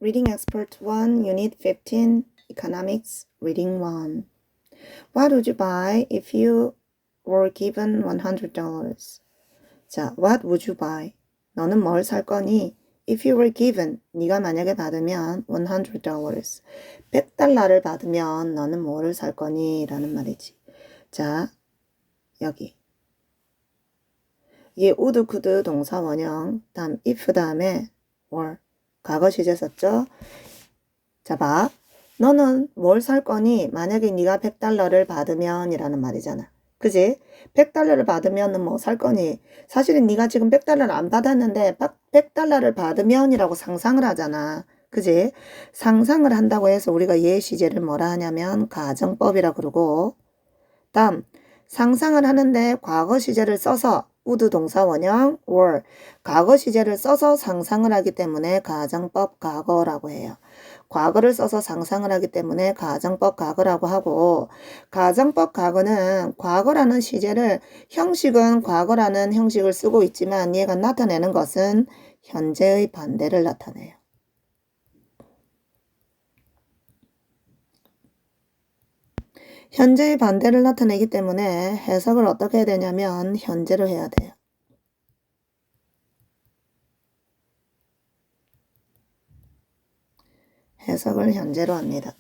Reading Expert 1, Unit 15, Economics, Reading 1. What would you buy if you were given $100? 자, what would you buy? 너는 뭘 살 거니? If you were given, 네가 만약에 받으면 $100, $100를 받으면 너는 뭐를 살 거니? 라는 말이지. 자, 여기. 이게 would, could 동사 원형, 다음 if 다음에 were. 과거 시제 썼죠? 자, 봐. 너는 뭘 살 거니? 만약에 네가 $100를 받으면 이라는 말이잖아. 그지? $100를 받으면 뭐 살 거니? 사실은 네가 지금 $100를 안 받았는데 $100를 받으면 이라고 상상을 하잖아. 그지? 상상을 한다고 해서 우리가 예시제를 뭐라 하냐면 가정법이라 그러고, 다음 상상을 하는데 과거 시제를 써서 would 동사 원형 were 과거 시제를 써서 상상을 하기 때문에 가정법 과거라고 해요. 과거를 써서 상상을 하기 때문에 가정법 과거라고 하고, 가정법 과거는 과거라는 시제를 형식은 과거라는 형식을 쓰고 있지만 얘가 나타내는 것은 현재의 반대를 나타내요. 현재의 반대를 나타내기 때문에 해석을 어떻게 해야 되냐면 현재로 해야 돼요. 해석을 현재로 합니다.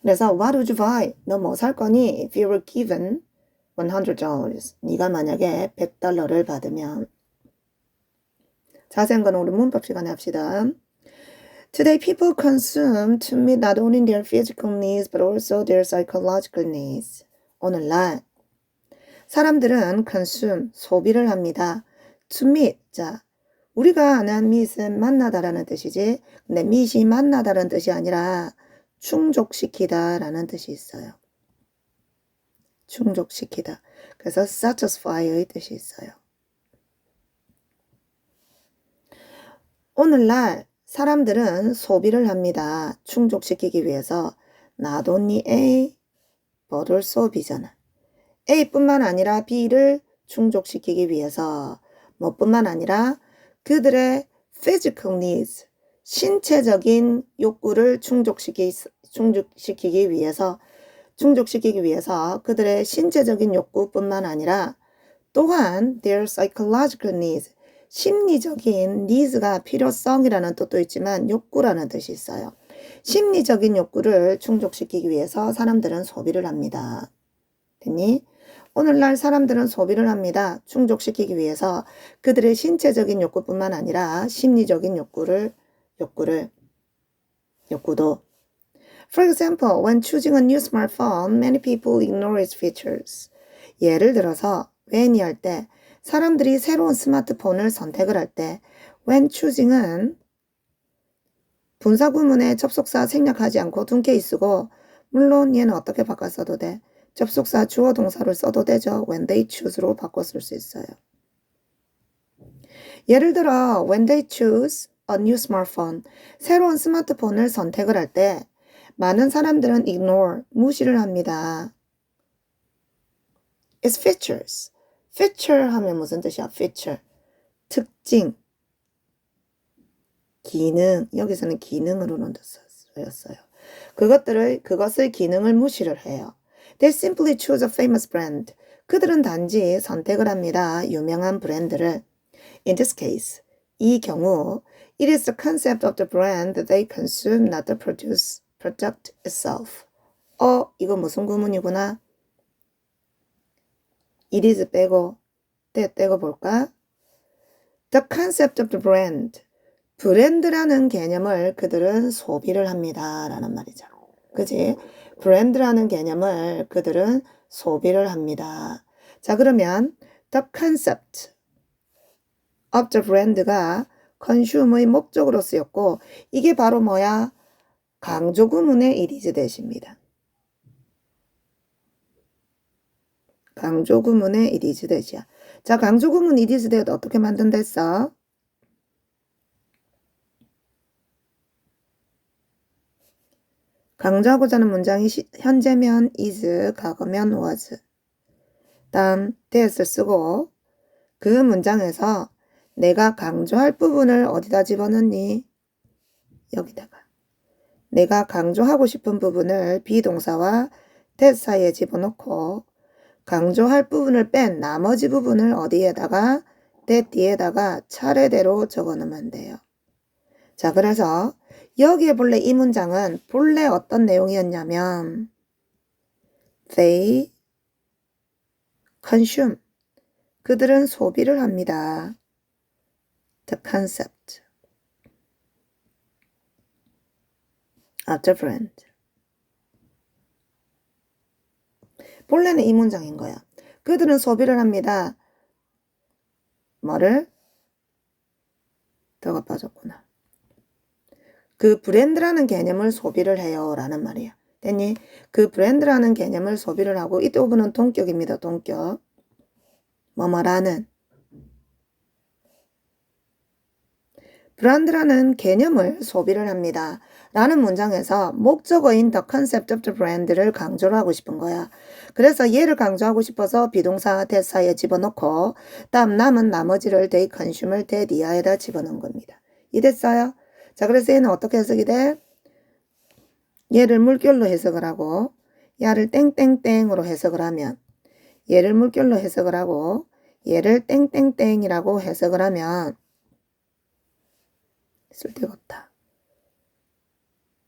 그래서 what would you buy? 너 뭐 살 거니? If you were given $100. 네가 만약에 $100를 받으면. 자세한 거는 우리 문법 시간에 합시다. Today people consume to meet not only their physical needs but also their psychological needs. 오늘날 사람들은 consume, 소비를 합니다. To meet, 자, 우리가 아는 meet은 만나다라는 뜻이지. 근데 meet이 만나다라는 뜻이 아니라 충족시키다라는 뜻이 있어요. 충족시키다. 그래서 satisfy의 뜻이 있어요. 오늘날 사람들은 소비를 합니다. 충족시키기 위해서. Not only A, but also B잖아. A뿐만 아니라 B를 충족시키기 위해서 뭐뿐만 아니라 그들의 physical needs, 신체적인 욕구를 충족시키기 위해서 그들의 신체적인 욕구뿐만 아니라 또한 their psychological needs, 심리적인 needs가 필요성이라는 뜻도 있지만 욕구라는 뜻이 있어요. 심리적인 욕구를 충족시키기 위해서 사람들은 소비를 합니다. 됐니? 오늘날 사람들은 소비를 합니다. 충족시키기 위해서 그들의 신체적인 욕구뿐만 아니라 심리적인 욕구도. For example, when choosing a new smartphone, many people ignore its features. 예를 들어서 when이 할 때 사람들이 새로운 스마트폰을 선택을 할 때 when choosing은 분사구문에 접속사 생략하지 않고 둔 케이스고, 물론 얘는 어떻게 바꿔 써도 돼. 접속사 주어 동사를 써도 되죠. when they choose로 바꿔 쓸 수 있어요. 예를 들어 when they choose a new smartphone, 새로운 스마트폰을 선택을 할 때 많은 사람들은 ignore, 무시를 합니다. its features. feature 하면 무슨 뜻이야? feature. 특징, 기능, 여기서는 기능으로는 쓰였어요. 그것의 기능을 무시를 해요. They simply choose a famous brand. 그들은 단지 선택을 합니다. 유명한 브랜드를. In this case, 이 경우, it is the concept of the brand that they consume, not the product itself. 이거 무슨 구문이구나? It is 빼고, 떼고 볼까? The concept of the brand. 브랜드라는 개념을 그들은 소비를 합니다. 라는 말이죠. 그지? 브랜드라는 개념을 그들은 소비를 합니다. 자, 그러면 the concept of the brand가 consume의 목적으로 쓰였고, 이게 바로 뭐야? 강조구문의 it is 대시입니다. 강조구문의 it is 대시야. 자, 강조구문 it is 대도 어떻게 만든댔어? 강조하고자 하는 문장이 현재면 is, 과거면 was. 다음 that을 쓰고 그 문장에서 내가 강조할 부분을 어디다 집어넣니? 여기다가 내가 강조하고 싶은 부분을 비동사와 that 사이에 집어넣고 강조할 부분을 뺀 나머지 부분을 어디에다가 that 뒤에다가 차례대로 적어놓으면 돼요. 자, 그래서 여기에 본래 이 문장은 본래 어떤 내용이었냐면 they consume. 그들은 소비를 합니다. The concept of the brand. 본래는 이 문장인 거야. 그들은 소비를 합니다. 뭐를? 더가 빠졌구나. 그 브랜드라는 개념을 소비를 해요 라는 말이야. 됐니? 그 브랜드라는 개념을 소비를 하고 이 부분은 동격입니다. 동격. 뭐뭐라는 브랜드라는 개념을 소비를 합니다. 라는 문장에서 목적어인 the concept of the brand를 강조를 하고 싶은 거야. 그래서 얘를 강조하고 싶어서 비동사 that 사이에 집어넣고 다음 남은 나머지를 they consume을 that 이하에다 집어넣은 겁니다. 이해됐어요? 자, 그래서 얘는 어떻게 해석이 돼? 얘를 물결로 해석을 하고 야를 땡땡땡으로 해석을 하면 얘를 물결로 해석을 하고 얘를 땡땡땡이라고 해석을 하면 쓸데가 없다.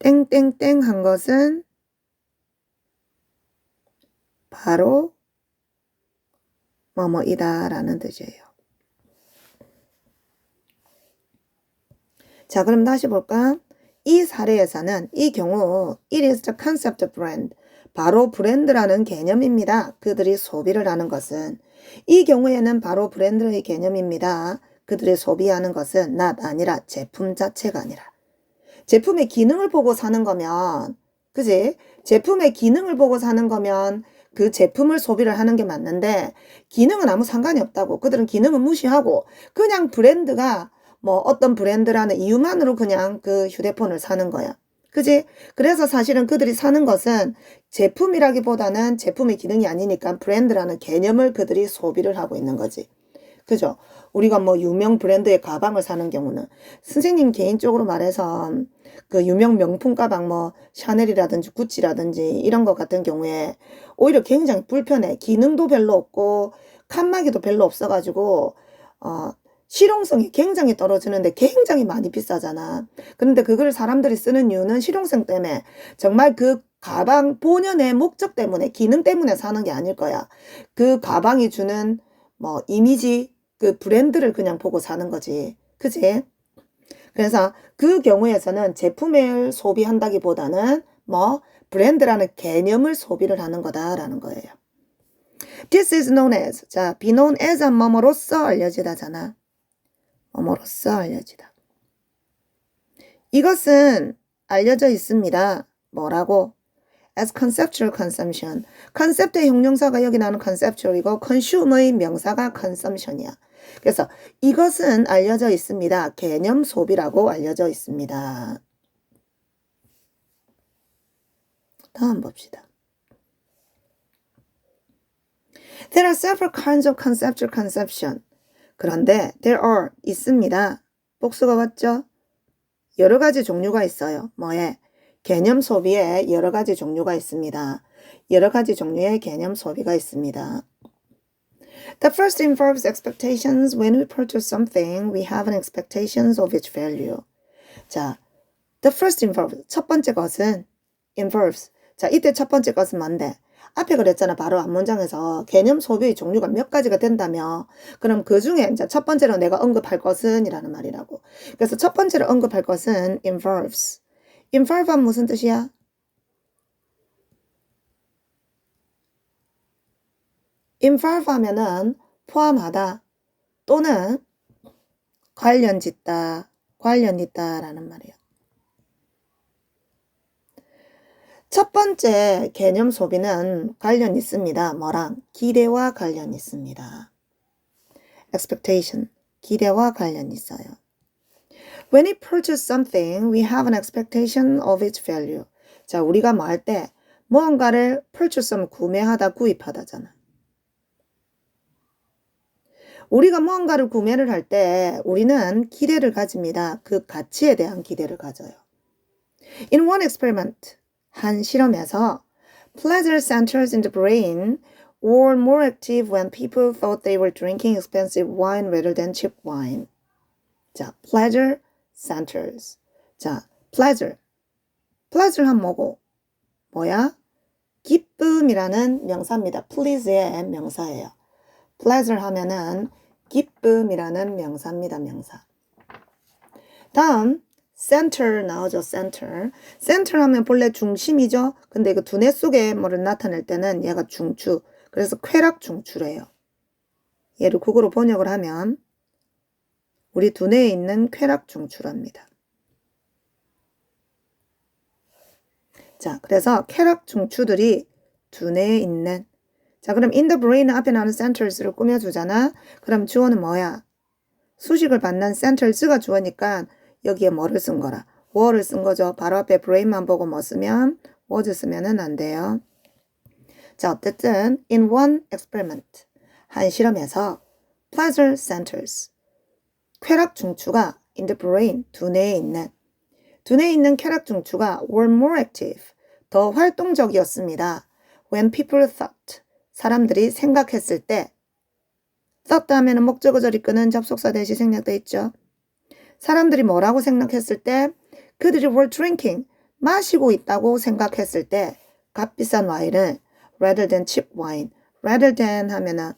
땡땡땡 한 것은 바로 뭐뭐이다 라는 뜻이에요. 자, 그럼 다시 볼까? 이 사례에서는 이 경우 it is the concept of brand. 바로 브랜드라는 개념입니다. 그들이 소비를 하는 것은 이 경우에는 바로 브랜드의 개념입니다. 그들이 소비하는 것은 not 아니라 제품 자체가 아니라 제품의 기능을 보고 사는 거면 그지? 제품의 기능을 보고 사는 거면 그 제품을 소비를 하는 게 맞는데 기능은 아무 상관이 없다고. 그들은 기능은 무시하고 그냥 브랜드가 뭐 어떤 브랜드라는 이유만으로 그냥 그 휴대폰을 사는 거야. 그지? 그래서 사실은 그들이 사는 것은 제품이라기보다는 제품의 기능이 아니니까 브랜드라는 개념을 그들이 소비를 하고 있는 거지. 그죠? 우리가 뭐 유명 브랜드의 가방을 사는 경우는 선생님 개인적으로 말해서 그 유명 명품 가방 뭐 샤넬이라든지 구찌라든지 이런 것 같은 경우에 오히려 굉장히 불편해. 기능도 별로 없고 칸막이도 별로 없어가지고 실용성이 굉장히 떨어지는데 굉장히 많이 비싸잖아. 그런데 그걸 사람들이 쓰는 이유는 실용성 때문에 정말 그 가방 본연의 목적 때문에 기능 때문에 사는 게 아닐 거야. 그 가방이 주는 뭐 이미지 그 브랜드를 그냥 보고 사는 거지. 그치? 그래서 그 경우에서는 제품을 소비한다기보다는 뭐 브랜드라는 개념을 소비를 하는 거다라는 거예요. This is known as. 자, be known as은 뭐뭐로서 알려지다잖아. 뭐뭐로서 알려지다. 이것은 알려져 있습니다. 뭐라고? As conceptual consumption. 컨셉트의 형용사가 여기 나오는 conceptual이고 consume의 명사가 consumption이야. 그래서 이것은 알려져 있습니다. 개념 소비라고 알려져 있습니다. 다음 봅시다. There are several kinds of conceptual consumption. 그런데 there are 있습니다. 복수가 왔죠? 여러 가지 종류가 있어요. 뭐에? 개념 소비에 여러 가지 종류가 있습니다. 여러 가지 종류의 개념 소비가 있습니다. The first involves expectations. When we purchase something, we have an expectations of its value. 자, the first involves, 첫 번째 것은 involves. 자, 이때 첫 번째 것은 뭔데? 앞에 그랬잖아. 바로 앞문장에서 개념 소비의 종류가 몇 가지가 된다며. 그럼 그 중에 이제 첫 번째로 내가 언급할 것은 이라는 말이라고. 그래서 첫 번째로 언급할 것은 involves. involve는 무슨 뜻이야? involve 하면은 포함하다 또는 관련 짓다, 관련 있다 라는 말이에요. 첫 번째 개념 소비는 관련 있습니다. 뭐랑? 기대와 관련 있습니다. expectation, 기대와 관련 있어요. When we purchase something, we have an expectation of its value. 자, 우리가 뭐 할 때 무언가를 purchase 하면 구매하다, 구입하다잖아. 우리가 무언가를 구매를 할 때 우리는 기대를 가집니다. 그 가치에 대한 기대를 가져요. In one experiment, 한 실험에서 pleasure centers in the brain were more active when people thought they were drinking expensive wine rather than cheap wine. 자, pleasure centers. 자, pleasure. pleasure한 뭐고? 뭐야? 기쁨이라는 명사입니다. please의 명사예요. pleasure 하면은 기쁨이라는 명사입니다. 명사. 다음 center 나오죠. center. center 하면 본래 중심이죠. 근데 이거 두뇌 속에 뭐를 나타낼 때는 얘가 중추. 그래서 쾌락 중추래요. 얘를 국어로 번역을 하면 우리 두뇌에 있는 쾌락 중추랍니다. 자, 그래서 쾌락 중추들이 두뇌에 있는 자, 그럼 in the brain 앞에 나오는 centers를 꾸며주잖아. 그럼 주어는 뭐야? 수식을 받는 centers가 주어니까 여기에 뭐를 쓴 거라? were를 쓴 거죠. 바로 앞에 brain만 보고 뭐 쓰면 was 쓰면은 안 돼요. 자, 어쨌든 in one experiment 한 실험에서 pleasure centers 쾌락 중추가 in the brain 두뇌에 있는 쾌락 중추가 were more active 더 활동적이었습니다. when people thought 사람들이 생각했을 때 thought 하면은 목적어 절이 끄는 접속사 대시 생략돼 있죠. 사람들이 뭐라고 생각했을 때 그들이 were drinking 마시고 있다고 생각했을 때 값비싼 와인을 rather than cheap wine rather than 하면은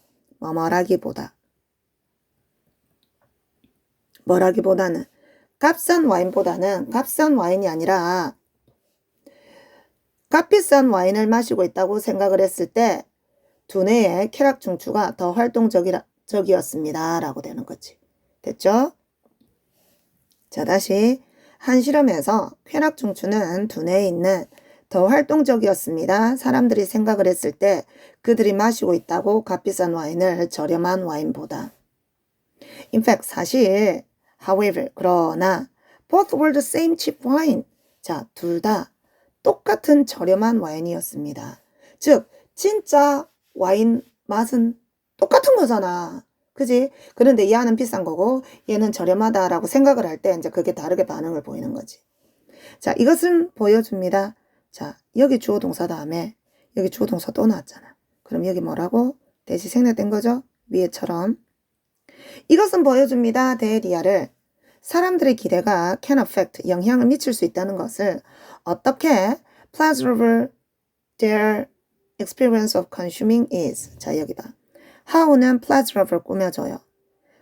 뭐라기보다는 값싼 와인이 아니라 값비싼 와인을 마시고 있다고 생각을 했을 때 두뇌의 쾌락 중추가 더 활동적이었습니다. 라고 되는 거지. 됐죠? 자, 다시 한 실험에서 쾌락 중추는 두뇌에 있는 더 활동적이었습니다. 사람들이 생각을 했을 때 그들이 마시고 있다고 값비싼 와인을 저렴한 와인보다. In fact, 사실 however, 그러나 both were the same cheap wine. 자, 둘 다 똑같은 저렴한 와인이었습니다. 즉, 진짜 와인 맛은 똑같은 거잖아. 그지? 그런데 얘는 비싼 거고 얘는 저렴하다라고 생각을 할 때 이제 그게 다르게 반응을 보이는 거지. 자, 이것은 보여줍니다. 자, 여기 주어 동사 다음에 여기 주어 동사 또 나왔잖아. 그럼 여기 뭐라고? 대시 생략된 거죠? 위에처럼. 이것은 보여줍니다. 대리아를 사람들의 기대가 can affect, 영향을 미칠 수 있다는 것을 어떻게 pleasurable their experience of consuming is. 자, 여기 봐. how는 pleasurable 꾸며줘요.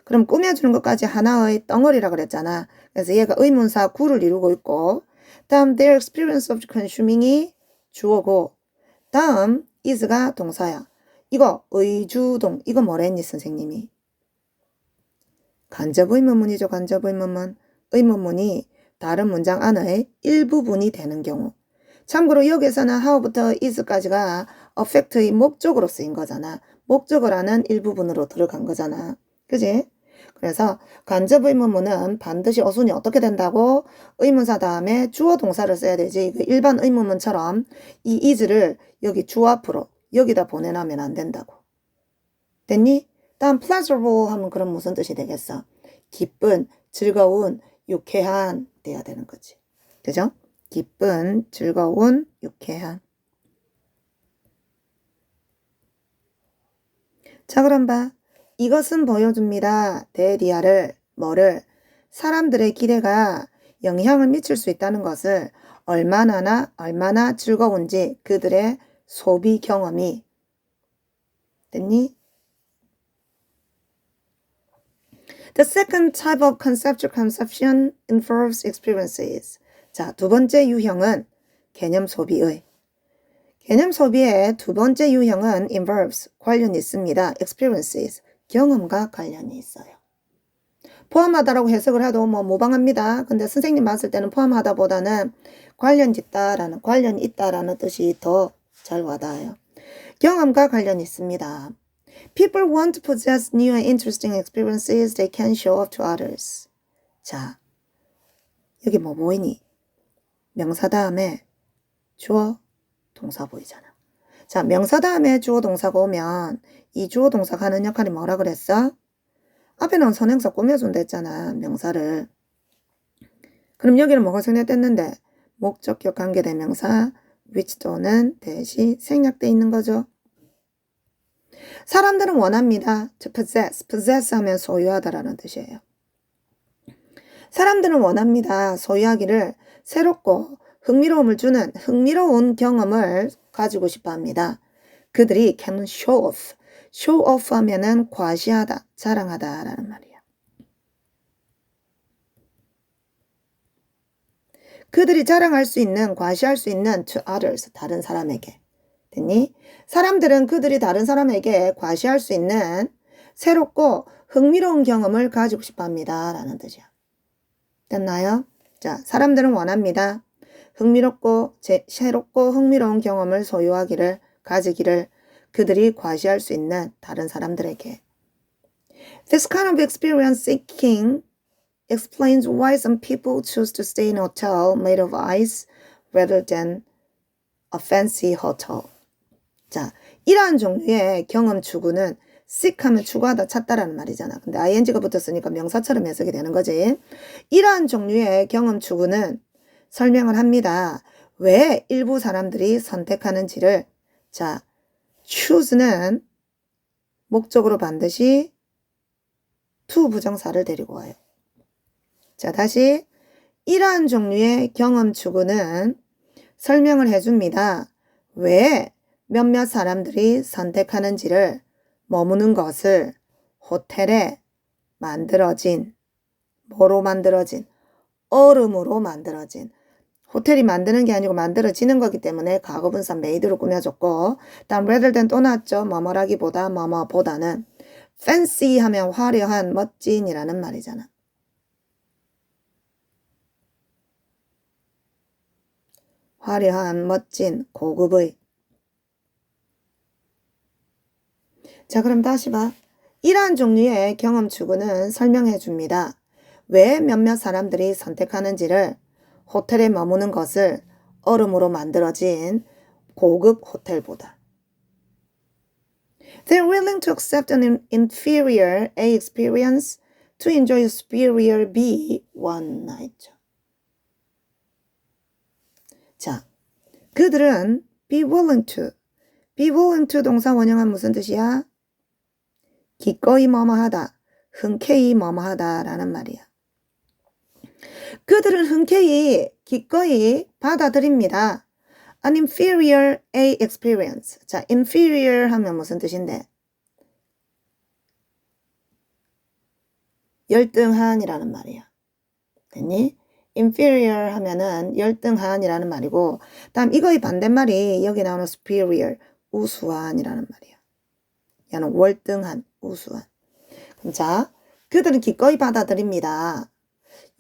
그럼 꾸며주는 것까지 하나의 덩어리라 그랬잖아. 그래서 얘가 의문사 구를 이루고 있고 다음 their experience of consuming이 주어고 다음 is가 동사야. 이거 의주동 이거 뭐라 했니 선생님이? 간접 의문문이죠. 간접 의문문. 의문문이 다른 문장 안의 일부분이 되는 경우. 참고로 여기서는 how부터 is까지가 affect의 목적으로 쓰인 거잖아. 목적어라는 일부분으로 들어간 거잖아. 그지? 그래서 간접 의문문은 반드시 어순이 어떻게 된다고? 의문사 다음에 주어 동사를 써야 되지. 그 일반 의문문처럼 이 is를 여기 주 앞으로 여기다 보내놓으면 안 된다고. 됐니? 다음 pleasurable 하면 그럼 무슨 뜻이 되겠어? 기쁜, 즐거운, 유쾌한 돼야 되는 거지. 그죠? 기쁜, 즐거운, 유쾌한. 자, 그럼 봐. 이것은 보여줍니다. 대리아를 뭐를 사람들의 기대가 영향을 미칠 수 있다는 것을 얼마나 즐거운지 그들의 소비 경험이 됐니? The second type of conceptual conception involves experiences. 자, 두 번째 유형은 개념 소비의. 개념 소비의 두 번째 유형은 involves, 관련이 있습니다. experiences, 경험과 관련이 있어요. 포함하다라고 해석을 해도 뭐 무방합니다. 근데 선생님 봤을 때는 포함하다보다는 관련이 있다라는 뜻이 더 잘 와닿아요. 경험과 관련이 있습니다. People want to possess new and interesting experiences they can show off to others. 자, 여기 뭐 보이니? 명사 다음에 주어, 동사 보이잖아. 자, 명사 다음에 주어, 동사가 오면 이 주어, 동사가 하는 역할이 뭐라 그랬어? 앞에 나온 선행사 꾸며준다 했잖아, 명사를. 그럼 여기는 뭐가 생략됐는데? 목적격 관계대명사 which 또는 대시 생략돼 있는 거죠. 사람들은 원합니다. to possess. possess 하면 소유하다라는 뜻이에요. 사람들은 원합니다. 소유하기를 새롭고 흥미로움을 주는 흥미로운 경험을 가지고 싶어 합니다. 그들이 can show off. show off 하면은 과시하다, 자랑하다 라는 말이야. 그들이 자랑할 수 있는, 과시할 수 있는 to others, 다른 사람에게. 됐니? 사람들은 그들이 다른 사람에게 과시할 수 있는 새롭고 흥미로운 경험을 가지고 싶어 합니다. 라는 뜻이야. 됐나요? 자, 사람들은 원합니다. 새롭고 흥미로운 경험을 소유하기를, 가지기를 그들이 과시할 수 있는 다른 사람들에게. This kind of experience seeking explains why some people choose to stay in a hotel made of ice rather than a fancy hotel. 자, 이러한 종류의 경험 추구는 seek 하면 추구하다, 찾다라는 말이잖아. 근데 ing가 붙었으니까 명사처럼 해석이 되는 거지. 이러한 종류의 경험 추구는 설명을 합니다. 왜 일부 사람들이 선택하는지를. 자, choose는 목적으로 반드시 to 부정사를 데리고 와요. 자, 다시 이러한 종류의 경험 추구는 설명을 해줍니다. 왜 몇몇 사람들이 선택하는지를 머무는 것을 호텔에 만들어진, 뭐로 만들어진? 얼음으로 만들어진. 호텔이 만드는 게 아니고 만들어지는 거기 때문에 과거분사 made로 꾸며줬고, 다음 rather than 또 나왔죠. 뭐뭐라기보다, 뭐뭐보다는. fancy 하면 화려한, 멋진이라는 말이잖아. 화려한, 멋진, 고급의. 자, 그럼 다시 봐. 이러한 종류의 경험 추구는 설명해 줍니다. 왜 몇몇 사람들이 선택하는지를 호텔에 머무는 것을 얼음으로 만들어진 고급 호텔보다. They're willing to accept an inferior A experience to enjoy a superior B one night. 자, 그들은 be willing to. be willing to 동사 원형은 무슨 뜻이야? 기꺼이 뭐뭐하다, 흔쾌히 뭐뭐하다 라는 말이야. 그들은 흔쾌히, 기꺼이 받아들입니다. An inferior A experience. 자, inferior 하면 무슨 뜻인데? 열등한이라는 말이야. 됐니? inferior 하면은 열등한이라는 말이고, 다음 이거의 반대말이 여기 나오는 superior, 우수한이라는 말이야. 얘는 월등한, 우수한. 자, 그들은 기꺼이 받아들입니다.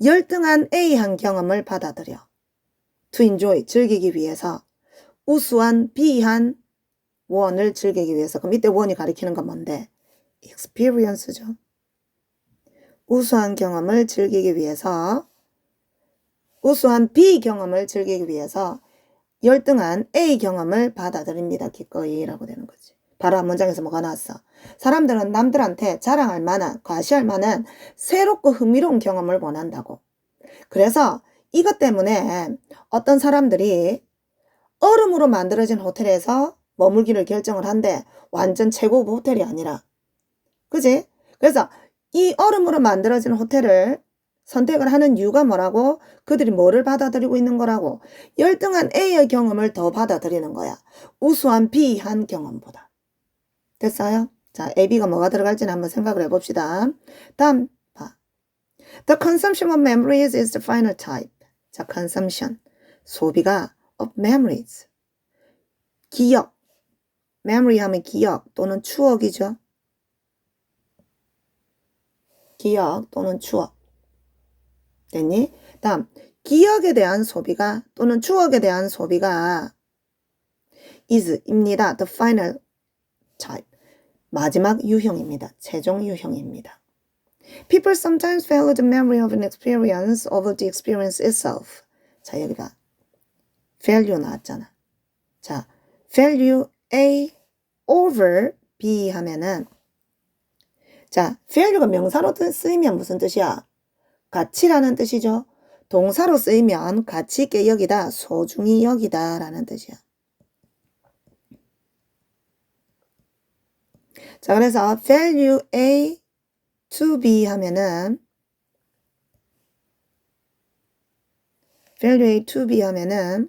열등한 A한 경험을 받아들여. to enjoy, 즐기기 위해서. 우수한 B한 원을 즐기기 위해서. 그럼 이때 원이 가리키는 건 뭔데? experience죠. 우수한 경험을 즐기기 위해서, 우수한 B 경험을 즐기기 위해서 열등한 A 경험을 받아들입니다. 기꺼이라고 되는 거지. 바로 한 문장에서 뭐가 나왔어? 사람들은 남들한테 자랑할 만한, 과시할 만한 새롭고 흥미로운 경험을 원한다고. 그래서 이것 때문에 어떤 사람들이 얼음으로 만들어진 호텔에서 머물기를 결정을 한대. 완전 최고급 호텔이 아니라. 그지? 그래서 이 얼음으로 만들어진 호텔을 선택을 하는 이유가 뭐라고? 그들이 뭐를 받아들이고 있는 거라고? 열등한 A의 경험을 더 받아들이는 거야. 우수한 B한 경험보다. 됐어요? 자, A, B가 뭐가 들어갈지는 한번 생각을 해봅시다. 다음 봐. The consumption of memories is the final type. 자, consumption. 소비가 of memories. 기억. memory 하면 기억 또는 추억이죠. 기억 또는 추억. 됐니? 다음, 기억에 대한 소비가 또는 추억에 대한 소비가 is입니다. The final type. 마지막 유형입니다. 최종 유형입니다. People sometimes value the memory of an experience over the experience itself. 자, 여기 봐. value 나왔잖아. 자, value A over B 하면은 자, value가 명사로 쓰이면 무슨 뜻이야? 가치라는 뜻이죠. 동사로 쓰이면 가치 있게 여기다, 소중히 여기다 라는 뜻이야. 자, 그래서 value A to B 하면은 value A to B 하면은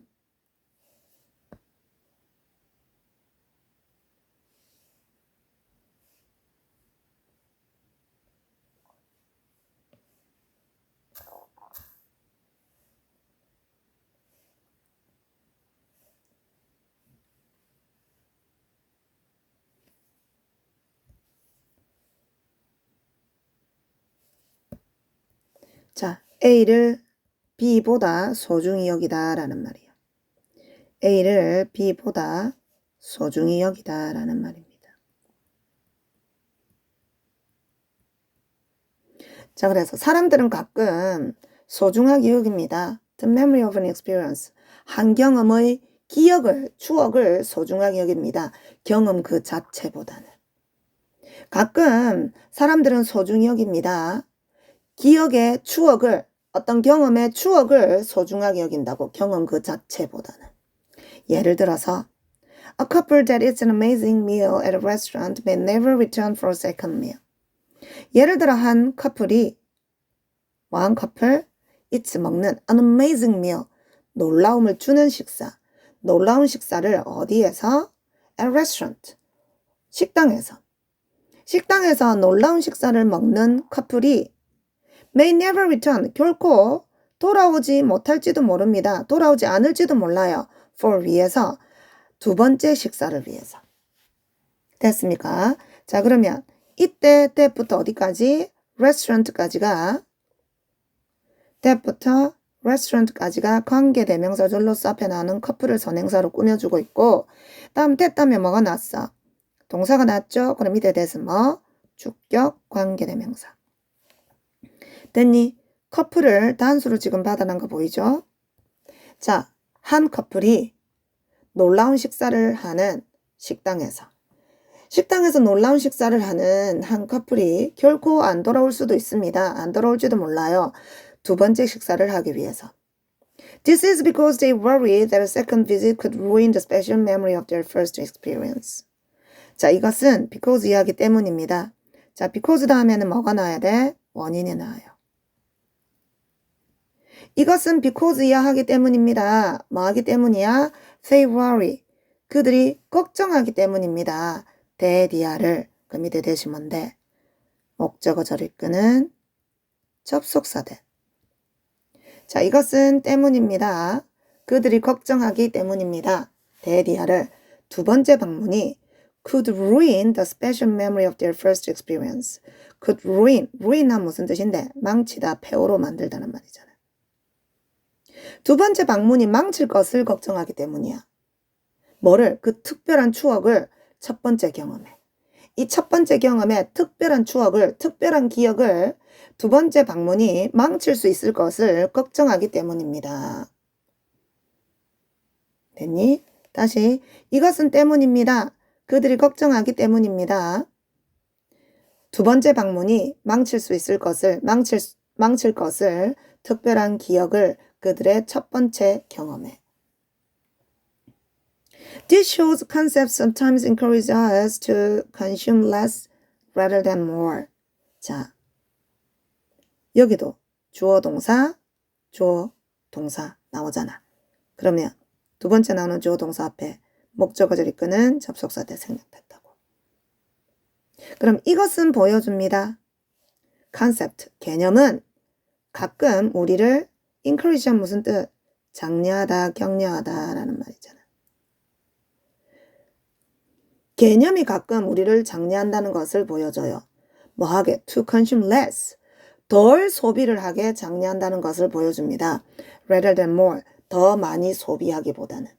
자, A를 B보다 소중히 여기다 라는 말이에요. A를 B보다 소중히 여기다 라는 말입니다. 자, 그래서 사람들은 가끔 소중하게 여깁니다. The memory of an experience. 한 경험의 기억을, 추억을 소중하게 여깁니다. 경험 그 자체보다는. 가끔 사람들은 소중히 여깁니다. 기억의 추억을, 어떤 경험의 추억을 소중하게 여긴다고, 경험 그 자체보다는. 예를 들어서 A couple that eats an amazing meal at a restaurant may never return for a second meal. 예를 들어 한 커플, eats 먹는 an amazing meal, 놀라움을 주는 식사, 놀라운 식사를 어디에서? at a restaurant, 식당에서 놀라운 식사를 먹는 커플이 may never return, 결코 돌아오지 못할지도 모릅니다. 돌아오지 않을지도 몰라요. for 위해서, 두 번째 식사를 위해서. 됐습니까? 자, 그러면 이때 때부터 어디까지? restaurant까지가, 때부터 restaurant까지가 관계대명사절로서 앞에 나오는 커플을 선행사로 꾸며주고 있고, 다음 됐다면 뭐가 났어? 동사가 났죠? 그럼 밑에 대해서 뭐? 주격 관계대명사. 됐니? 커플을 단수로 지금 받아난 거 보이죠? 자, 한 커플이 놀라운 식사를 하는 식당에서 놀라운 식사를 하는 한 커플이 결코 안 돌아올 수도 있습니다. 안 돌아올지도 몰라요. 두 번째 식사를 하기 위해서. This is because they worry that a second visit could ruin the special memory of their first experience. 자, 이것은 because 이야기 때문입니다. 자, because 다음에는 뭐가 나와야 돼? 원인이 나와요. 이것은 because 이야기 때문입니다. 뭐 하기 때문이야? They worry. 그들이 걱정하기 때문입니다. 대디아를 그 밑에 대시면 돼. 목적어절 이끄는 접속사 대. 자, 이것은 때문입니다. 그들이 걱정하기 때문입니다. 대디아를 두 번째 방문이 could ruin the special memory of their first experience. could ruin은 무슨 뜻인데? 망치다, 폐허로 만들다는 말이잖아. 두 번째 방문이 망칠 것을 걱정하기 때문이야. 뭐를? 그 특별한 추억을 첫 번째 경험에. 이 첫 번째 경험에 특별한 추억을, 특별한 기억을 두 번째 방문이 망칠 수 있을 것을 걱정하기 때문입니다. 됐니? 다시 이것은 때문입니다. 그들이 걱정하기 때문입니다. 두 번째 방문이 망칠 수 있을 것을, 망칠 것을, 특별한 기억을 그들의 첫 번째 경험에. This shows concepts sometimes encourage us to consume less rather than more. 자, 여기도 주어 동사 나오잖아. 그러면 두 번째 나오는 주어 동사 앞에 목적어절 이끄는 접속사 대 생략됐다고. 그럼 이것은 보여줍니다. concept, 개념은 가끔 우리를 encourage한 무슨 뜻? 장려하다, 격려하다 라는 말이잖아. 개념이 가끔 우리를 장려한다는 것을 보여줘요. 뭐 하게? To consume less. 덜 소비를 하게 장려한다는 것을 보여줍니다. Rather than more. 더 많이 소비하기보다는.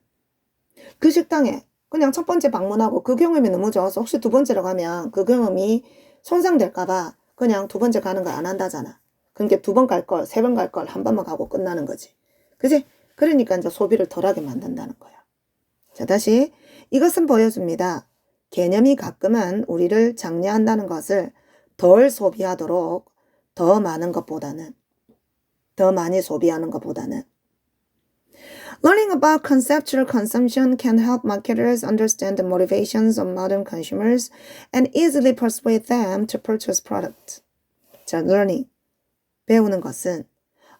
그 식당에 그냥 첫 번째 방문하고 그 경험이 너무 좋아서 혹시 두 번째로 가면 그 경험이 손상될까봐 그냥 두 번째 가는 거 안 한다잖아. 그러니까 두 번 갈 걸, 세 번 갈 걸 한 번만 가고 끝나는 거지. 그지? 그러니까 이제 소비를 덜하게 만든다는 거야. 자, 다시 이것은 보여줍니다. 개념이 가끔은 우리를 장려한다는 것을 덜 소비하도록 더 많은 것보다는 더 많이 소비하는 것보다는. Learning about conceptual consumption can help marketers understand the motivations of modern consumers and easily persuade them to purchase products. 자, learning, 배우는 것은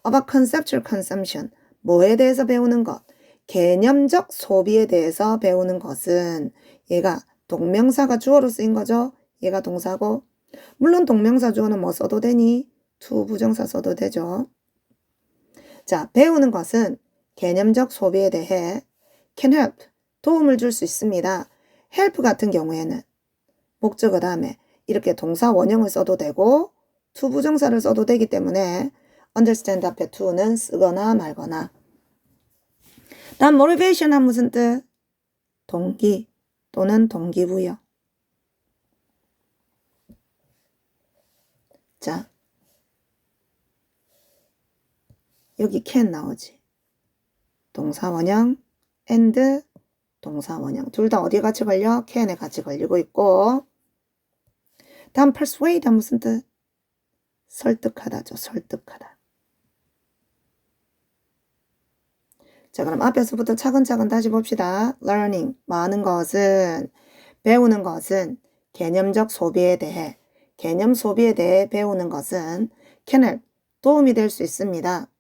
about conceptual consumption, 뭐에 대해서 배우는 것, 개념적 소비에 대해서 배우는 것은 얘가 동명사가 주어로 쓰인 거죠. 얘가 동사고 물론 동명사 주어는 뭐 써도 되니? to 부정사 써도 되죠. 자, 배우는 것은 개념적 소비에 대해 can help, 도움을 줄 수 있습니다. help 같은 경우에는 목적어 다음에 이렇게 동사 원형을 써도 되고 to 부정사를 써도 되기 때문에 understand 앞에 to는 쓰거나 말거나. 다음 motivation 한 무슨 뜻? 동기 또는 동기부여. 자, 여기 can 나오지. 동사 원형 and 동사 원형 둘 다 어디에 같이 걸려? can에 같이 걸리고 있고. 다음 persuade 한 무슨 뜻? 설득하다죠. 설득하다. 자, 그럼 앞에서부터 차근차근 다시 봅시다. learning, 많은 것은, 배우는 것은, 개념적 소비에 대해, 개념 소비에 대해 배우는 것은 can help, 도움이 될 수 있습니다.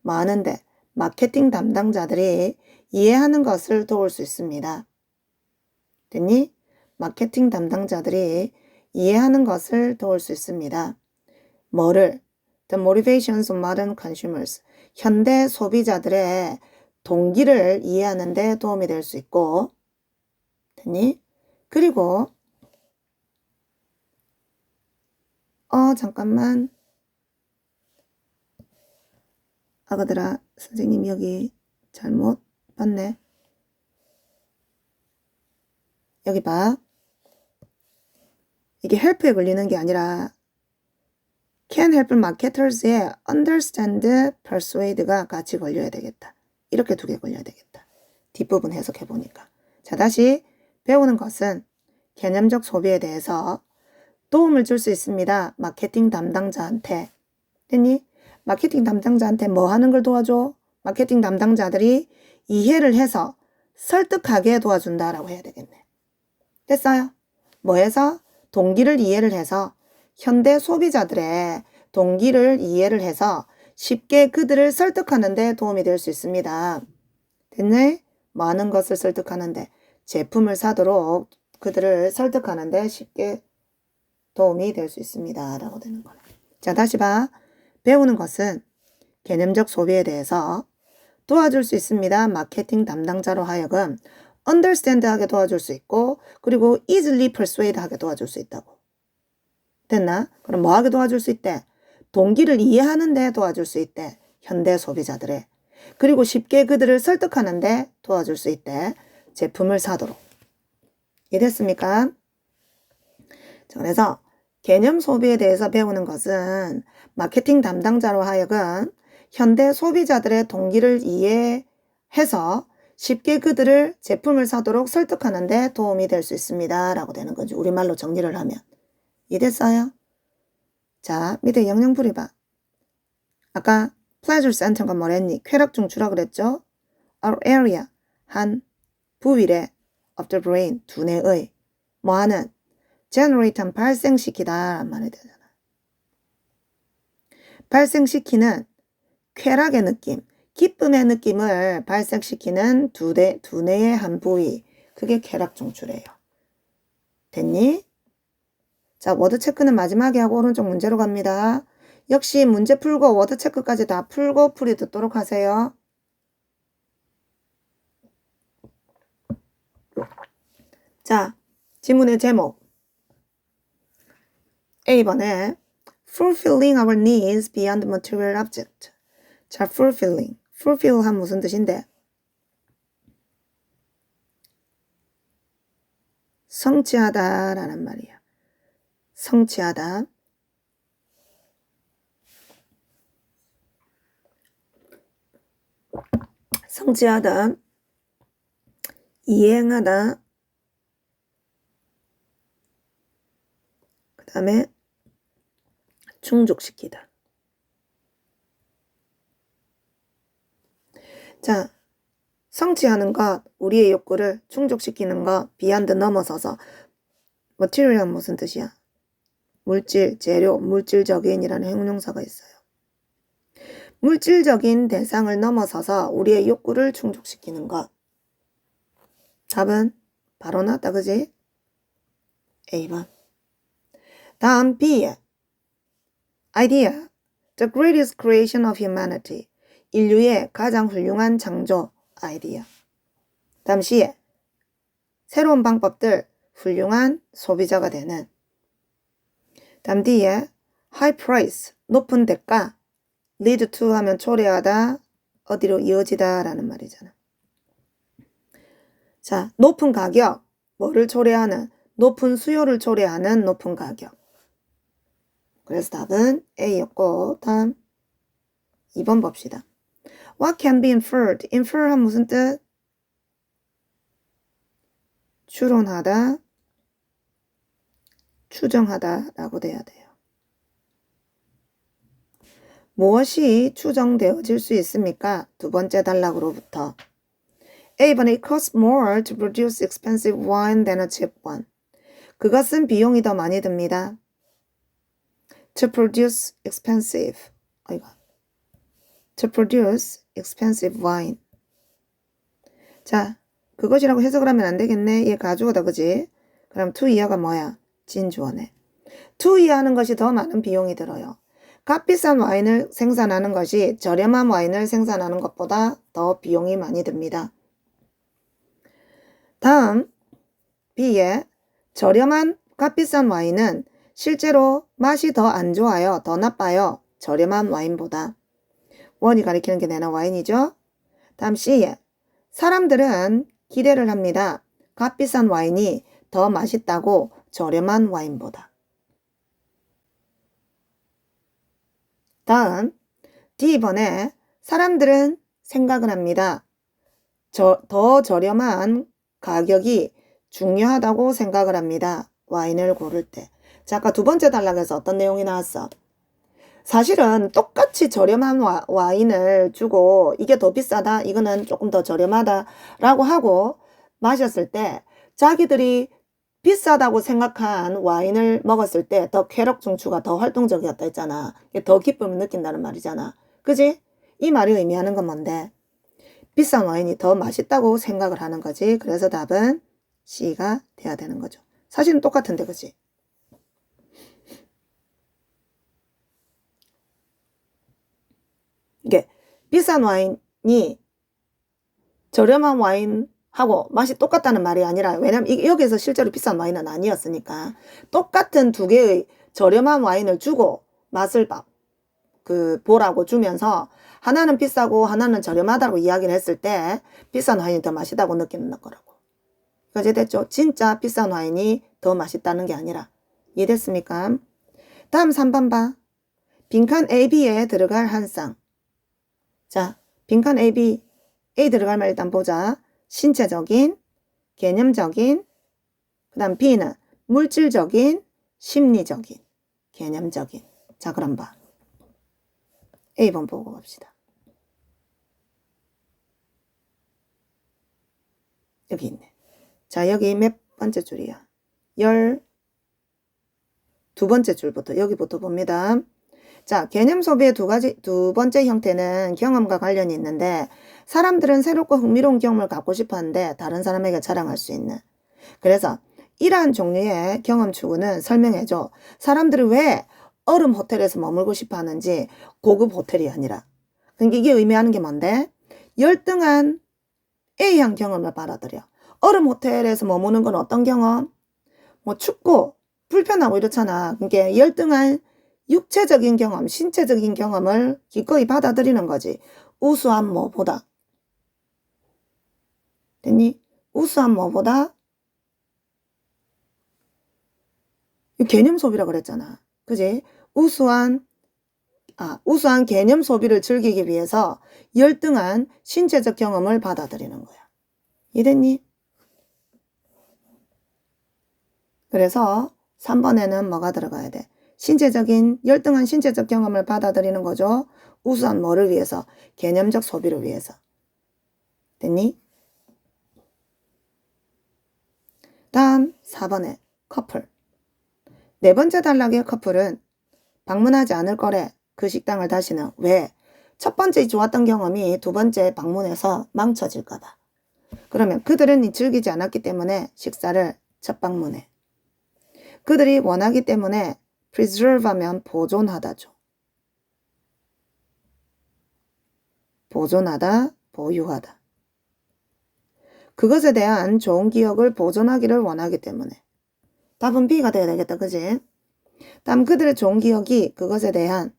많은데 마케팅 담당자들이 이해하는 것을 도울 수 있습니다. 됐니? 마케팅 담당자들이 이해하는 것을 도울 수 있습니다. 뭐를? The motivations of modern consumers, 현대 소비자들의 동기를 이해하는 데 도움이 될 수 있고, 됐니? 그리고 잠깐만. 아가들아, 선생님 여기 잘못 봤네. 여기 봐. 이게 help에 걸리는 게 아니라 can help marketers에 understand, persuade가 같이 걸려야 되겠다. 이렇게 두 개 걸려야 되겠다. 뒷부분 해석해 보니까. 자, 다시 배우는 것은 개념적 소비에 대해서 도움을 줄 수 있습니다. 마케팅 담당자한테. 됐니? 마케팅 담당자한테 뭐 하는 걸 도와줘? 마케팅 담당자들이 이해를 해서 설득하게 도와준다라고 해야 되겠네. 됐어요? 뭐 해서? 동기를 이해를 해서 현대 소비자들의 동기를 이해를 해서 쉽게 그들을 설득하는 데 도움이 될 수 있습니다. 됐네? 많은 것을 설득하는 데, 제품을 사도록 그들을 설득하는 데 쉽게 도움이 될 수 있습니다. 라고 되는 거네. 자, 다시 봐. 배우는 것은 개념적 소비에 대해서 도와줄 수 있습니다. 마케팅 담당자로 하여금 understand 하게 도와줄 수 있고, 그리고 easily persuade 하게 도와줄 수 있다고. 됐나? 그럼 뭐 하게 도와줄 수 있대? 동기를 이해하는 데 도와줄 수 있대. 현대 소비자들의. 그리고 쉽게 그들을 설득하는 데 도와줄 수 있대. 제품을 사도록. 이해됐습니까? 자, 그래서 개념 소비에 대해서 배우는 것은 마케팅 담당자로 하여금 현대 소비자들의 동기를 이해해서 쉽게 그들을 제품을 사도록 설득하는 데 도움이 될 수 있습니다. 라고 되는 거죠. 우리말로 정리를 하면. 이해됐어요? 자, 밑에 영영풀이 봐. 아까 pleasure center가 뭐랬니? 쾌락중 주라 그랬죠? Our area, 한 부위래 of the brain, 두뇌의 뭐하는? generate, 발생시키다 라는 말이 되잖아. 발생시키는 쾌락의 느낌, 기쁨의 느낌을 발생시키는 두뇌의 한 부위, 그게 쾌락중추래요. 됐니? 자, 워드 체크는 마지막에 하고 오른쪽 문제로 갑니다. 역시 문제 풀고 워드 체크까지 다 풀고 풀이 듣도록 하세요. 자, 지문의 제목. A번에 fulfilling our needs beyond material object. 자, fulfilling. fulfill 한 무슨 뜻인데? 성취하다 라는 말이야. 성취하다. 성취하다. 이행하다. 그 다음에 충족시키다. 자, 성취하는 것, 우리의 욕구를 충족시키는 것, beyond 넘어서서. material 무슨 뜻이야? 물질, 재료, 물질적인이라는 형용사가 있어요. 물질적인 대상을 넘어서서 우리의 욕구를 충족시키는 것. 답은 바로 나왔다, 그지? A번. 다음 B에 idea, the greatest creation of humanity. 인류의 가장 훌륭한 창조, 아이디어. 다음 C에 새로운 방법들, 훌륭한 소비자가 되는. 다음 D에 high price, 높은 대가, lead to 하면 초래하다, 어디로 이어지다 라는 말이잖아. 자, 높은 가격, 뭐를 초래하는? 높은 수요를 초래하는 높은 가격. 그래서 답은 A였고, 다음 2번 봅시다. What can be inferred? infer 한 무슨 뜻? 추론하다, 추정하다 라고 돼야 돼요. 무엇이 추정되어질 수 있습니까? 두 번째 단락으로부터. A번 It costs more to produce expensive wine than a cheap one. 그것은 비용이 더 많이 듭니다. To produce expensive. To produce expensive wine. 자, 그것이라고 해석을 하면 안 되겠네. 얘 가주어다, 그지? 그럼 to 이하가 뭐야? 진주어네. to 이하는 것이 더 많은 비용이 들어요. 값비싼 와인을 생산하는 것이 저렴한 와인을 생산하는 것보다 더 비용이 많이 듭니다. 다음 B에 저렴한 값비싼 와인은 실제로 맛이 더 안 좋아요. 더 나빠요. 저렴한 와인보다. 원이 가리키는 게 내나 와인이죠. 다음 C에 사람들은 기대를 합니다. 값비싼 와인이 더 맛있다고 저렴한 와인보다. 다음 D번에 사람들은 생각을 합니다. 더 저렴한 가격이 중요하다고 생각을 합니다. 와인을 고를 때. 자, 아까 두 번째 단락에서 어떤 내용이 나왔어? 사실은 똑같이 저렴한 와인을 주고 이게 더 비싸다, 이거는 조금 더 저렴하다 라고 하고 마셨을 때 자기들이 비싸다고 생각한 와인을 먹었을 때 더 쾌락 중추가 더 활동적이었다 했잖아. 더 기쁨을 느낀다는 말이잖아. 그지? 이 말이 의미하는 건 뭔데? 비싼 와인이 더 맛있다고 생각을 하는 거지. 그래서 답은 C가 돼야 되는 거죠. 사실은 똑같은데, 그지? 이게 비싼 와인이 저렴한 와인하고 맛이 똑같다는 말이 아니라, 왜냐면 여기서 실제로 비싼 와인은 아니었으니까 똑같은 두 개의 저렴한 와인을 주고 맛을 보라고 주면서 하나는 비싸고 하나는 저렴하다고 이야기를 했을 때 비싼 와인이 더 맛있다고 느끼는 거라고. 그지 됐죠? 진짜 비싼 와인이 더 맛있다는 게 아니라. 이해됐습니까? 다음 3번 봐. 빈칸 A, B에 들어갈 한 쌍. 자, 빈칸 A, B, A 들어갈 말 일단 보자. 신체적인, 개념적인, 그 다음 B는 물질적인, 심리적인, 개념적인. 자, 그럼 봐. A번 보고 갑시다. 여기 있네. 자, 여기 몇 번째 줄이야? 12번째 줄부터, 여기부터 봅니다. 자, 개념 소비의 두 번째 형태는 경험과 관련이 있는데, 사람들은 새롭고 흥미로운 경험을 갖고 싶어 하는데 다른 사람에게 자랑할 수 있는. 그래서 이러한 종류의 경험 추구는 설명해줘. 사람들이 왜 얼음 호텔에서 머물고 싶어 하는지, 고급 호텔이 아니라. 그러니까 이게 의미하는 게 뭔데? 열등한 A형 경험을 받아들여. 얼음 호텔에서 머무는 건 어떤 경험? 뭐 춥고 불편하고 이렇잖아. 그러니까 열등한 육체적인 경험, 신체적인 경험을 기꺼이 받아들이는 거지. 우수한 뭐보다. 됐니? 우수한 뭐보다? 개념 소비라 그랬잖아. 그지? 우수한 개념 소비를 즐기기 위해서 열등한 신체적 경험을 받아들이는 거야. 이해됐니? 그래서 3번에는 뭐가 들어가야 돼? 열등한 신체적 경험을 받아들이는 거죠. 우수한 뭐를 위해서? 개념적 소비를 위해서. 됐니? 다음 4번에 커플. 네 번째 단락의 커플은 방문하지 않을 거래. 그 식당을 다시는. 왜? 첫 번째 좋았던 경험이 두 번째 방문에서 망쳐질까 봐. 그러면 그들은 즐기지 않았기 때문에 식사를 첫 방문에. 그들이 원하기 때문에 preserve 하면 보존하다죠. 보존하다, 보유하다. 그것에 대한 좋은 기억을 보존하기를 원하기 때문에. 답은 B가 돼야 되겠다. 그지? 다음 그들의 좋은 기억이 그것에 대한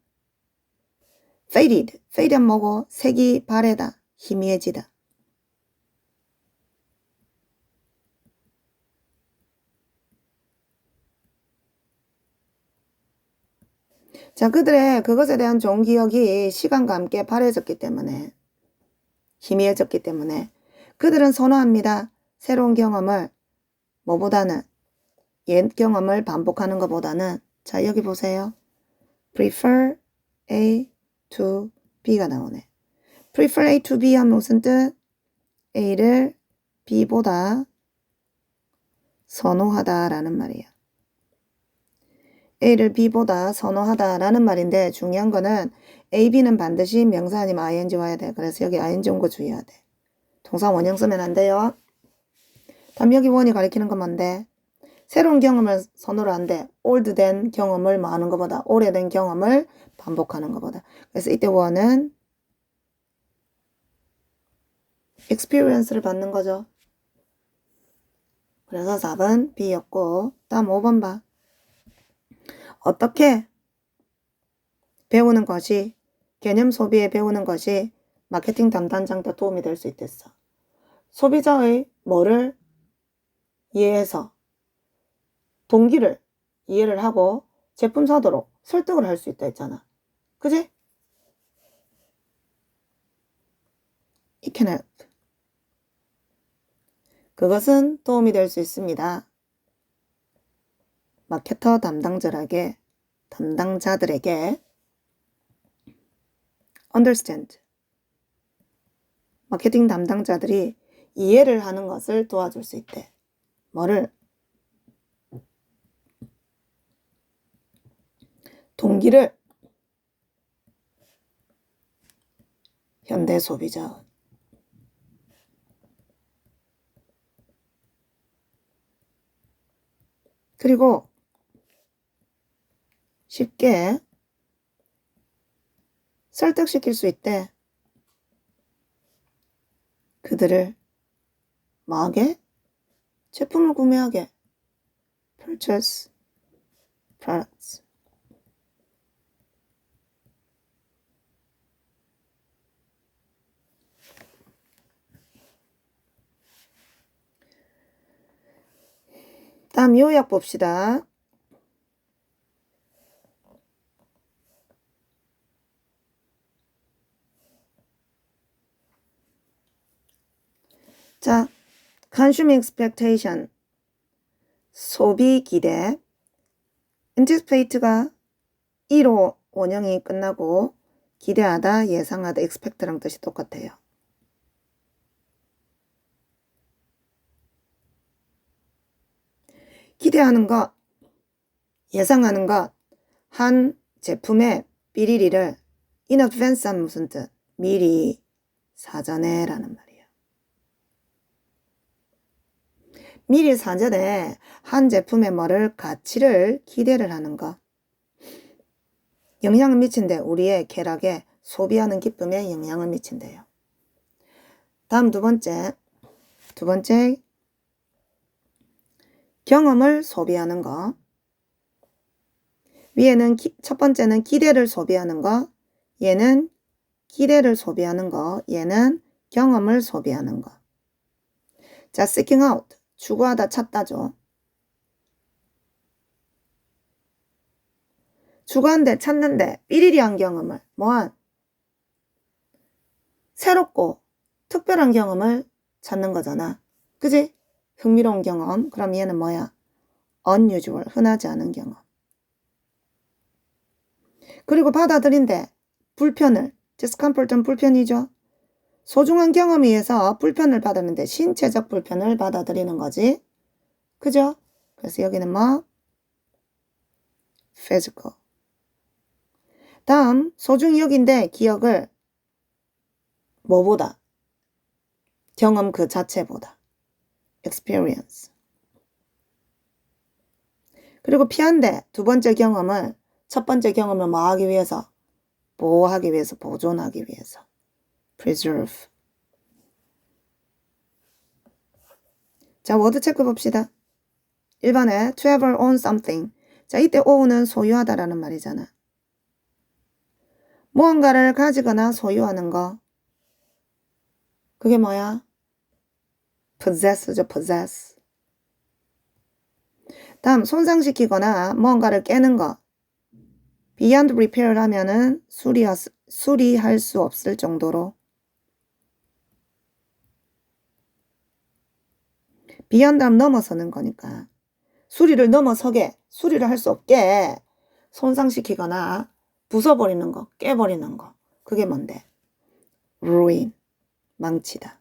faded. faded 뭐고? 색이 바래다. 희미해지다. 자, 그들의 그것에 대한 좋은 기억이 시간과 함께 바래졌기 때문에, 희미해졌기 때문에 그들은 선호합니다. 새로운 경험을 뭐보다는 옛 경험을 반복하는 것보다는. 자, 여기 보세요. prefer A to B가 나오네. prefer A to B 하면 무슨 뜻? A를 B보다 선호하다라는 말이야. A를 B보다 선호하다라는 말인데 중요한 거는 A, B는 반드시 명사 아니면 ing 와야 돼. 그래서 여기 ing 온 거 주의해야 돼. 동사 원형 쓰면 안 돼요. 다음 여기 원이 가리키는 건 뭔데? 새로운 경험을 선호를 한대. old 된 경험을 뭐 하는 것보다, 오래된 경험을 반복하는 것보다. 그래서 이때 원은 experience를 받는 거죠. 그래서 4번 B였고, 다음 5번 봐. 어떻게 배우는 것이, 개념 소비에 배우는 것이 마케팅 담당자한테 도움이 될 수 있겠어. 소비자의 뭐를 이해해서 동기를 이해를 하고 제품 사도록 설득을 할 수 있다 했잖아. 그지? It can help. 그것은 도움이 될 수 있습니다. 마케터 담당자들에게 understand. 마케팅 담당자들이 이해를 하는 것을 도와줄 수 있대. 뭐를? 동기를. 현대 소비자. 그리고 쉽게 설득시킬 수 있대. 그들을 뭐하게? 제품을 구매하게. purchase products. 다음 요약 봅시다. 자, consumer expectation, 소비 기대. anticipate가 1호 원형이 끝나고 기대하다, 예상하다, expect랑 뜻이 똑같아요. 기대하는 것, 예상하는 것, 한 제품의 삐리리를 in advance 하면 무슨 뜻? 미리, 사전에 라는 말이에요. 미리 사전에 한 제품의 뭐를, 가치를 기대를 하는 것. 영향을 미친대. 우리의 쾌락에, 소비하는 기쁨에 영향을 미친대요. 다음 두 번째 경험을 소비하는 거. 위에는 첫 번째는 기대를 소비하는 거, 얘는 기대를 소비하는 거, 얘는 경험을 소비하는 거. 자, seeking out, 추구하다, 찾다죠. 추구한데, 찾는데, 삐리리한 경험을, 뭐한 새롭고 특별한 경험을 찾는 거잖아. 그지? 흥미로운 경험. 그럼 얘는 뭐야? unusual, 흔하지 않은 경험. 그리고 받아들인데 불편을, discomfort는 불편이죠. 소중한 경험에 의해서 불편을 받았는데 신체적 불편을 받아들이는 거지. 그죠? 그래서 여기는 뭐? physical. 다음 소중히 여긴데 기억을 뭐보다? 경험 그 자체보다. experience. 그리고 피한데 두 번째 경험을 첫 번째 경험을 뭐 하기 위해서? 보호하기 위해서, 보존하기 위해서. preserve. 자, 워드 체크 봅시다. 1번에 to have or own something. 자, 이때 own은 소유하다라는 말이잖아. 무언가를 가지거나 소유하는 거. 그게 뭐야? possess죠, possess. 다음, 손상시키거나 무언가를 깨는 거. beyond repair 하면은 수리할 수 없을 정도로. beyond 하면 넘어서는 거니까. 수리를 넘어서게, 수리를 할 수 없게 손상시키거나 부숴버리는 거, 깨버리는 거. 그게 뭔데? ruin, 망치다.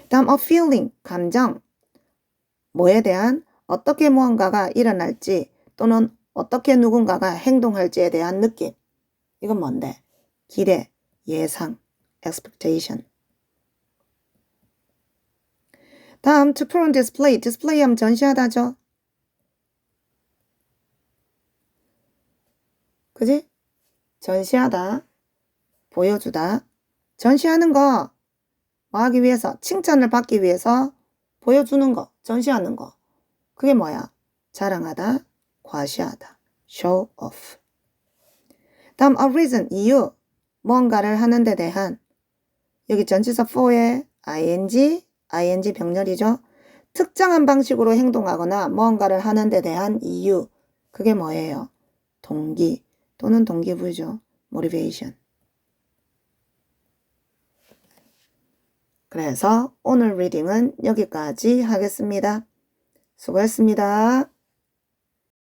다음 a feeling, 감정. 뭐에 대한 어떻게 무언가가 일어날지 또는 어떻게 누군가가 행동할지에 대한 느낌. 이건 뭔데? 기대, 예상, expectation. 다음 to put on display. display 하면 전시하다죠. 그지? 전시하다, 보여주다. 전시하는 거 뭐 하기 위해서? 칭찬을 받기 위해서 보여주는 거, 전시하는 거. 그게 뭐야? 자랑하다, 과시하다. show off. 다음 a reason, 이유. 뭔가를 하는 데 대한. 여기 전치사 for에 ing 병렬이죠. 특정한 방식으로 행동하거나 뭔가를 하는 데 대한 이유. 그게 뭐예요? 동기 또는 동기부여죠. motivation. 그래서 오늘 리딩은 여기까지 하겠습니다. 수고했습니다.